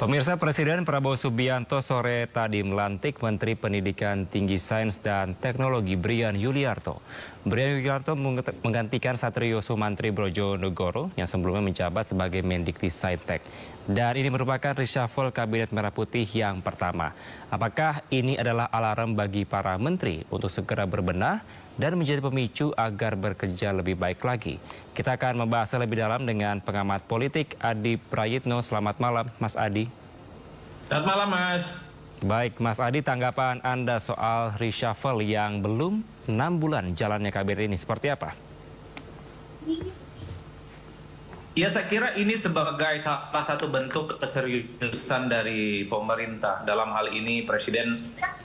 Pemirsa, Presiden Prabowo Subianto sore tadi melantik Menteri Pendidikan Tinggi Sains dan Teknologi Brian Yuliarto. Brian Yuliarto menggantikan Satrio Sumantri Brojonegoro yang sebelumnya menjabat sebagai Mendikti-Saintek. Dan ini merupakan reshuffle Kabinet Merah Putih yang pertama. Apakah ini adalah alarm bagi para menteri untuk segera berbenah dan menjadi pemicu agar bekerja lebih baik lagi? Kita akan membahas lebih dalam dengan pengamat politik Adi Prayitno. Selamat malam, Mas Adi. Selamat malam, Mas. Baik, Mas Adi, tanggapan Anda soal reshuffle yang belum 6 bulan jalannya kabinet ini seperti apa? Ya, saya kira ini sebagai salah satu bentuk keseriusan dari pemerintah. Dalam hal ini Presiden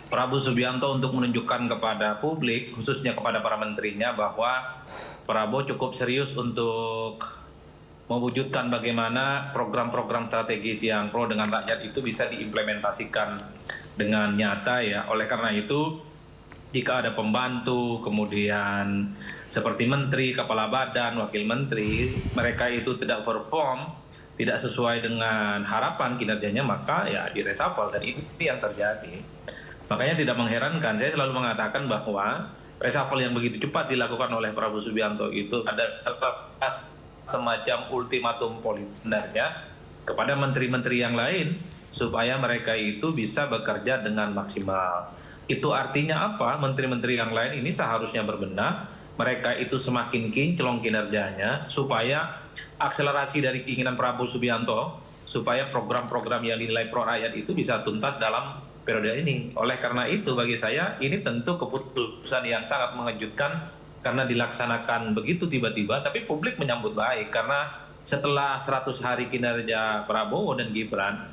Prabowo Subianto untuk menunjukkan kepada publik, khususnya kepada para menterinya, bahwa Prabowo cukup serius untuk mewujudkan bagaimana program-program strategis yang pro dengan rakyat itu bisa diimplementasikan dengan nyata ya. Oleh karena itu, jika ada pembantu, kemudian seperti menteri, kepala badan, wakil menteri, mereka itu tidak perform, tidak sesuai dengan harapan kinerjanya, maka ya direshuffle, dan ini yang terjadi. Makanya tidak mengherankan, saya selalu mengatakan bahwa reshuffle yang begitu cepat dilakukan oleh Prabowo Subianto itu adalah semacam ultimatum politik sebenarnya kepada menteri-menteri yang lain supaya mereka itu bisa bekerja dengan maksimal. Itu artinya apa? Menteri-menteri yang lain ini seharusnya berbenah, mereka itu semakin kinclong kinerjanya supaya akselerasi dari keinginan Prabowo Subianto supaya program-program yang dinilai pro rakyat itu bisa tuntas dalam periode ini. Oleh karena itu bagi saya ini tentu keputusan yang sangat mengejutkan karena dilaksanakan begitu tiba-tiba, tapi publik menyambut baik karena setelah 100 hari kinerja Prabowo dan Gibran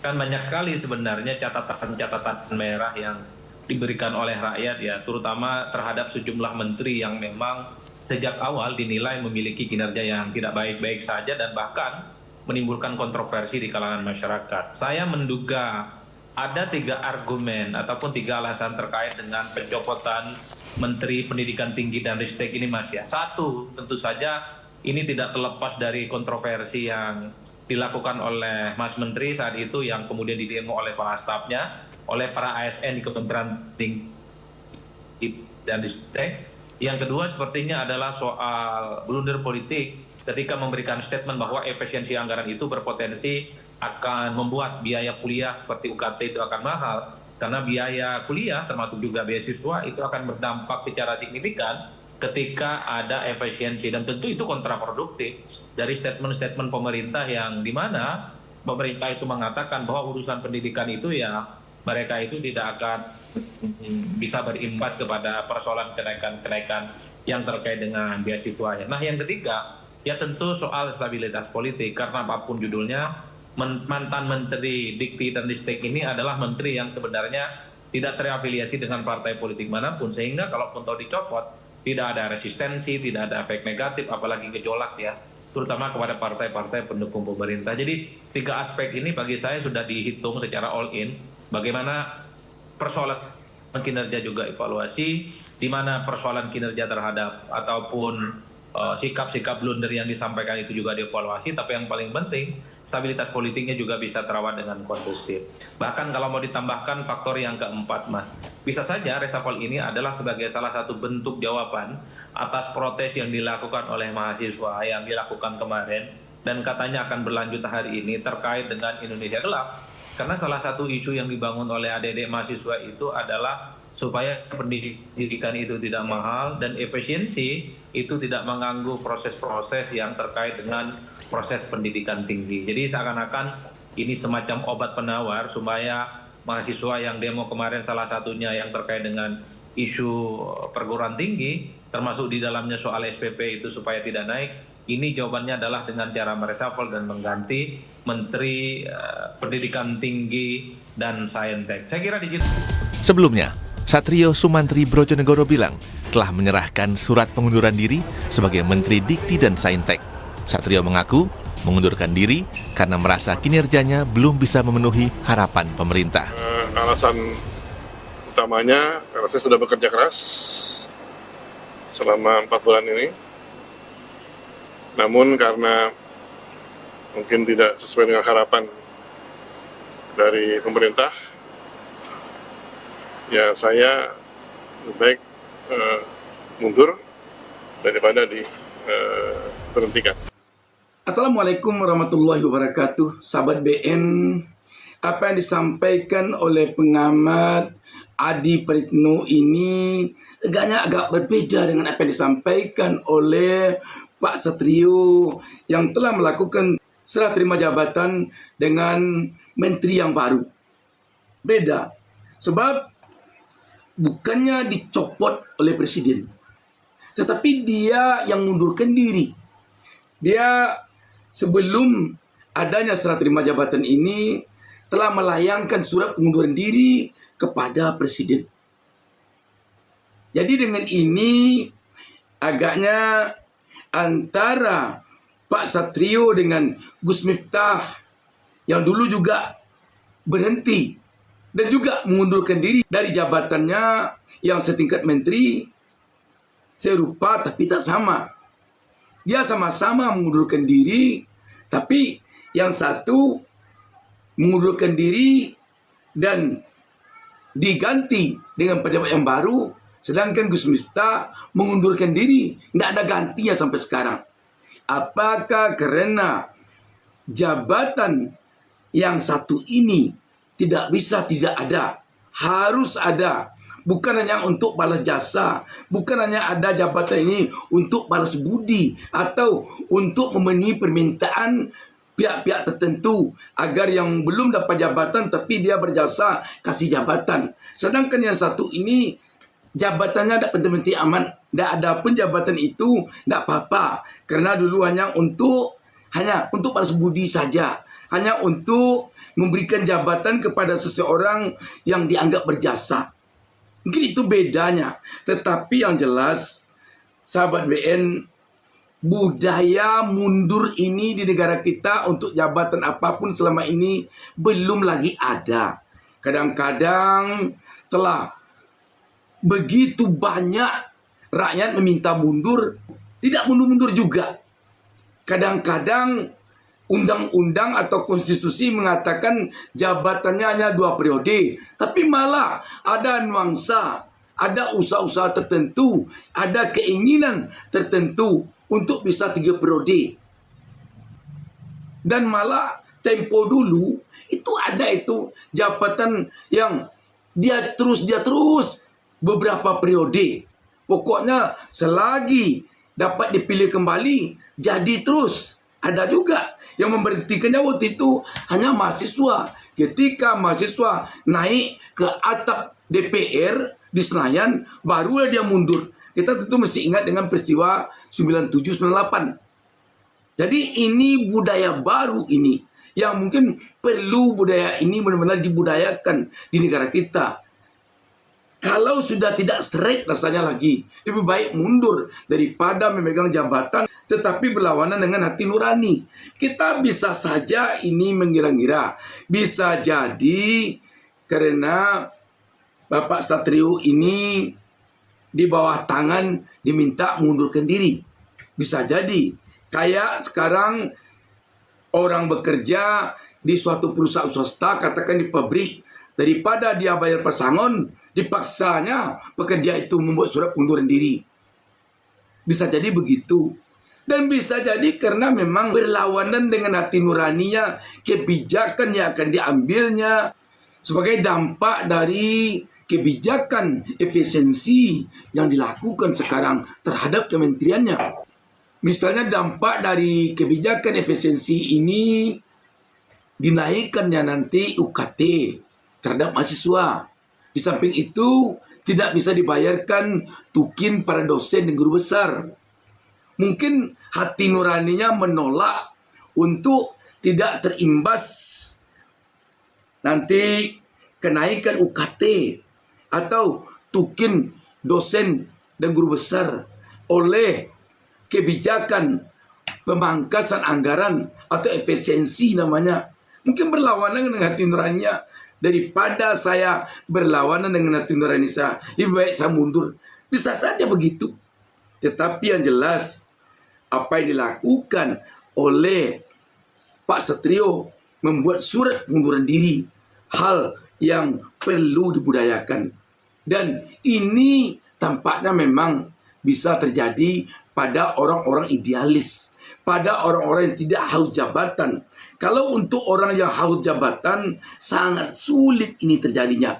kan banyak sekali sebenarnya catatan-catatan merah yang diberikan oleh rakyat ya, terutama terhadap sejumlah menteri yang memang sejak awal dinilai memiliki kinerja yang tidak baik-baik saja dan bahkan menimbulkan kontroversi di kalangan masyarakat. Saya menduga ada 3 argumen ataupun 3 alasan terkait dengan pencopotan Menteri Pendidikan Tinggi dan Ristek ini, Mas ya. Satu, tentu saja ini tidak terlepas dari kontroversi yang dilakukan oleh Mas Menteri saat itu yang kemudian didemo oleh para stafnya, oleh para ASN di Kementerian Tinggi dan Ristek. Yang kedua sepertinya adalah soal blunder politik ketika memberikan statement bahwa efisiensi anggaran itu berpotensi akan membuat biaya kuliah seperti UKT itu akan mahal. Karena biaya kuliah termasuk juga beasiswa itu akan berdampak secara signifikan ketika ada efisiensi. Dan tentu itu kontraproduktif dari statement-statement pemerintah yang dimana pemerintah itu mengatakan bahwa urusan pendidikan itu ya mereka itu tidak akan bisa berimbas kepada persoalan kenaikan-kenaikan yang terkait dengan beasiswa. Nah yang ketiga ya tentu soal stabilitas politik, karena apapun judulnya mantan menteri Dikti dan Ristek ini adalah menteri yang sebenarnya tidak terafiliasi dengan partai politik manapun, sehingga kalaupun tahu dicopot tidak ada resistensi, tidak ada efek negatif apalagi gejolak ya, terutama kepada partai-partai pendukung pemerintah. Jadi 3 aspek ini bagi saya sudah dihitung secara all in. Bagaimana persoalan kinerja juga evaluasi, di mana persoalan kinerja terhadap ataupun sikap-sikap blunder yang disampaikan itu juga dievaluasi, tapi yang paling penting stabilitas politiknya juga bisa terawat dengan kondusif. Bahkan kalau mau ditambahkan faktor yang keempat, Mas, bisa saja reshuffle ini adalah sebagai salah satu bentuk jawaban atas protes yang dilakukan oleh mahasiswa yang dilakukan kemarin dan katanya akan berlanjut hari ini terkait dengan Indonesia Gelap. Karena salah satu isu yang dibangun oleh adik-adik mahasiswa itu adalah supaya pendidikan itu tidak mahal dan efisiensi itu tidak mengganggu proses-proses yang terkait dengan proses pendidikan tinggi. Jadi seakan-akan ini semacam obat penawar supaya mahasiswa yang demo kemarin salah satunya yang terkait dengan isu perguruan tinggi, termasuk di dalamnya soal SPP itu supaya tidak naik. Ini jawabannya adalah dengan cara mereshuffle dan mengganti Menteri Pendidikan Tinggi dan Saintek. Saya kira di situ. Sebelumnya, Satrio Sumantri Brojonegoro bilang telah menyerahkan surat pengunduran diri sebagai Menteri Dikti dan Saintek. Satrio mengaku mengundurkan diri karena merasa kinerjanya belum bisa memenuhi harapan pemerintah. Alasan utamanya karena saya sudah bekerja keras selama 4 bulan ini. Namun karena mungkin tidak sesuai dengan harapan dari pemerintah, ya saya lebih baik mundur daripada diberhentikan. Assalamualaikum warahmatullahi wabarakatuh. Sahabat BN, apa yang disampaikan oleh pengamat Adi Pritno ini agaknya agak berbeda dengan apa yang disampaikan oleh Pak Satrio yang telah melakukan serah terima jabatan dengan menteri yang baru. Beda, sebab bukannya dicopot oleh presiden, tetapi dia yang mundurkan diri. Dia sebelum adanya serah terima jabatan ini telah melayangkan surat pengunduran diri kepada presiden. Jadi dengan ini agaknya antara Pak Satrio dengan Gus Miftah yang dulu juga berhenti dan juga mengundurkan diri dari jabatannya yang setingkat menteri serupa tapi tak sama. Dia sama-sama mengundurkan diri, tapi yang satu mengundurkan diri dan diganti dengan pejabat yang baru, sedangkan Gus Miftah mengundurkan diri, tidak ada gantinya sampai sekarang. Apakah karena jabatan yang satu ini tidak bisa tidak ada, harus ada? Bukan hanya untuk balas jasa, bukan hanya ada jabatan ini untuk balas budi atau untuk memenuhi permintaan pihak-pihak tertentu agar yang belum dapat jabatan tapi dia berjasa kasih jabatan. Sedangkan yang satu ini jabatannya tidak penting-penting aman, tidak ada pun jabatan itu tidak apa-apa karena dulu hanya untuk balas budi saja, hanya untuk memberikan jabatan kepada seseorang yang dianggap berjasa. Mungkin itu bedanya. Tetapi yang jelas, sahabat BN, budaya mundur ini di negara kita untuk jabatan apapun selama ini belum lagi ada. Kadang-kadang telah begitu banyak rakyat meminta mundur, tidak mundur-mundur juga. Kadang-kadang undang-undang atau konstitusi mengatakan jabatannya hanya 2 periode. Tapi malah ada nuansa, ada usaha-usaha tertentu, ada keinginan tertentu untuk bisa 3 periode. Dan malah tempo dulu itu ada itu jabatan yang dia terus beberapa periode. Pokoknya selagi dapat dipilih kembali, jadi terus. Ada juga yang memberhentikannya waktu itu hanya mahasiswa. Ketika mahasiswa naik ke atap DPR di Senayan, barulah dia mundur. Kita tentu mesti ingat dengan peristiwa 97-98. Jadi ini budaya baru ini, yang mungkin perlu budaya ini benar-benar dibudayakan di negara kita. Kalau sudah tidak serik rasanya lagi, lebih baik mundur daripada memegang jabatan tetapi berlawanan dengan hati nurani. Kita bisa saja ini mengira-ngira, bisa jadi karena Bapak Satrio ini di bawah tangan diminta mengundurkan diri. Bisa jadi, kayak sekarang orang bekerja di suatu perusahaan swasta, katakan di pabrik, daripada dia bayar pesangon, dipaksanya pekerja itu membuat surat pengunduran diri. Bisa jadi begitu. Dan bisa jadi karena memang berlawanan dengan hati nuraninya, kebijakan yang akan diambilnya sebagai dampak dari kebijakan efisiensi yang dilakukan sekarang terhadap kementeriannya. Misalnya dampak dari kebijakan efisiensi ini dinaikkannya nanti UKT terhadap mahasiswa. Di samping itu tidak bisa dibayarkan tukin para dosen dan guru besar. Mungkin hati nuraninya menolak untuk tidak terimbas nanti kenaikan UKT atau tukin dosen dan guru besar oleh kebijakan pemangkasan anggaran atau efisiensi namanya, mungkin berlawanan dengan hati nuraninya. Daripada saya berlawanan dengan hati nurani saya, lebih baik saya mundur. Bisa saja begitu. Tetapi yang jelas, apa yang dilakukan oleh Pak Satrio membuat surat pengunduran diri, hal yang perlu dibudayakan. Dan ini tampaknya memang bisa terjadi pada orang-orang idealis, pada orang-orang yang tidak haus jabatan. Kalau untuk orang yang haus jabatan, sangat sulit ini terjadinya.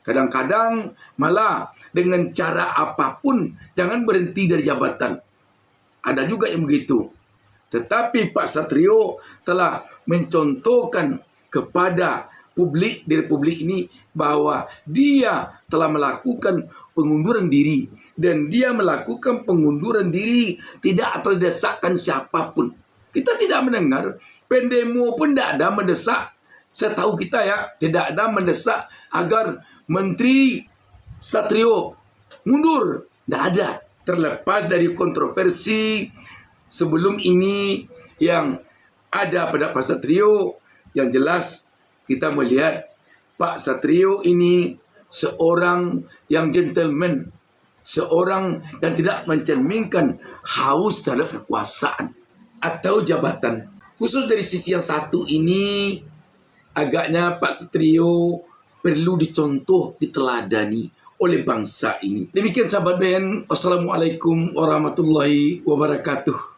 Kadang-kadang malah dengan cara apapun, jangan berhenti dari jabatan. Ada juga yang begitu. Tetapi Pak Satrio telah mencontohkan kepada publik di Republik ini bahwa dia telah melakukan pengunduran diri. Dan dia melakukan pengunduran diri tidak atas desakan siapapun. Kita tidak mendengar, pendemo pun tidak ada mendesak. Setahu kita ya, tidak ada mendesak agar Menteri Satrio mundur. Tidak ada. Terlepas dari kontroversi sebelum ini yang ada pada Pak Satrio, yang jelas kita melihat Pak Satrio ini seorang yang gentleman, seorang yang tidak mencerminkan haus terhadap kekuasaan atau jabatan. Khusus dari sisi yang satu ini, agaknya Pak Satrio perlu dicontoh, diteladani oleh bangsa ini. Demikian sahabat BN, wassalamualaikum warahmatullahi wabarakatuh.